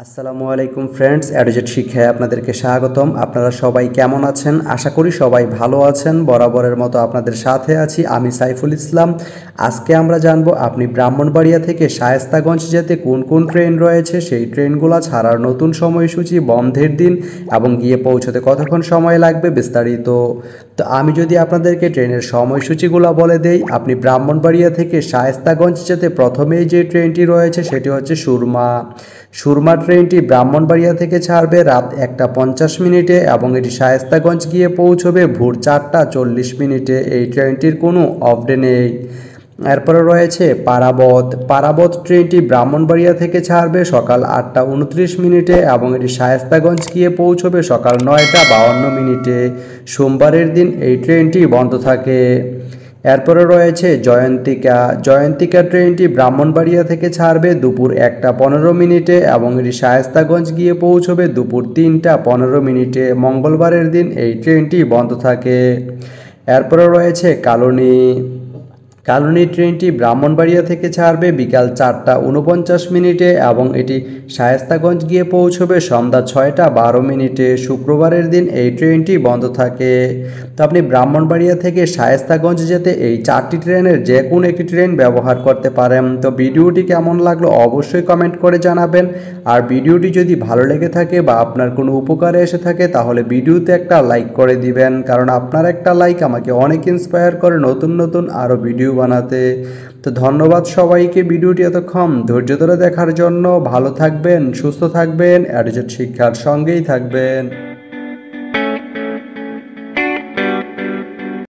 আসসালামু আলাইকুম ফ্রেন্ডস, অ্যাডোজেট শিক্ষায় আপনাদেরকে স্বাগতম। আপনারা সবাই কেমন আছেন? আশা করি সবাই ভালো আছেন। বরাবরের মতো আপনাদের সাথে আছি আমি সাইফুল ইসলাম। আজকে আমরা জানবো আপনি ব্রাহ্মণবাড়িয়া থেকে শায়েস্তাগঞ্জ যেতে কোন কোন ট্রেন রয়েছে, সেই ট্রেনগুলো ছাড়ার নতুন সময়সূচি, বন্ধের দিন এবং গিয়ে পৌঁছতে কতক্ষণ সময় লাগবে বিস্তারিত। তো আমি যদি আপনাদেরকে ট্রেনের সময়সূচিগুলো বলে দেই, আপনি ব্রাহ্মণবাড়িয়া থেকে শায়েস্তাগঞ্জ যেতে প্রথমেই যে ট্রেনটি রয়েছে সেটি হচ্ছে সুরমা ট্রেনটি ব্রাহ্মণবাড়িয়া থেকে ছাড়বে রাত 1টা 50 মিনিটে এবং এটি শায়েস্তাগঞ্জ গিয়ে পৌঁছবে ভোর 4টা 40 মিনিটে। এই ট্রেনটির কোনো অফডে নেই। এরপরে রয়েছে পারাবত ট্রেনটি ব্রাহ্মণবাড়িয়া থেকে ছাড়বে সকাল 8টা 29 মিনিটে এবং এটি শায়েস্তাগঞ্জ গিয়ে পৌঁছবে সকাল 9টা 52 মিনিটে। সোমবারের দিন এই ট্রেনটি বন্ধ থাকে। এরপরে রয়েছে জয়ন্তিকা ট্রেনটি ব্রাহ্মণবাড়িয়া থেকে ছাড়বে দুপুর 1টা 15 মিনিটে এবং এটি শায়েস্তাগঞ্জ গিয়ে পৌঁছবে দুপুর 3টা 15 মিনিটে। মঙ্গলবারের দিন এই ট্রেনটি বন্ধ থাকে। এরপরে রয়েছে কালনী ট্রেনটি ব্রাহ্মণবাড়িয়া থেকে ছাড়বে বিকাল 4টা 49 মিনিটে এবং এটি শায়েস্তাগঞ্জ গিয়ে পৌঁছবে সন্ধ্যা 6টা 12 মিনিটে। শুক্রবারের দিন এই ট্রেনটি বন্ধ থাকে। তো আপনি ব্রাহ্মণবাড়িয়া থেকে শায়েস্তাগঞ্জ যেতে এই 4টি ট্রেনের যে কোনো একটি ট্রেন ব্যবহার করতে পারেন। তো ভিডিওটি কেমন লাগলো অবশ্যই কমেন্ট করে জানাবেন। আর ভিডিওটি যদি ভালো লেগে থাকে বা আপনার কোনো উপকারে এসে থাকে তাহলে ভিডিওতে একটা লাইক করে দিবেন, কারণ আপনার একটা লাইক আমাকে অনেক ইন্সপায়ার করে নতুন নতুন আরও ভিডিও বানাতে। তো ধন্যবাদ সবাইকে ভিডিওটি এতক্ষণ ধৈর্য ধরে দেখার জন্য। ভালো থাকবেন, সুস্থ থাকবেন, অ্যাডোজেট শিক্ষার সঙ্গেই থাকবেন।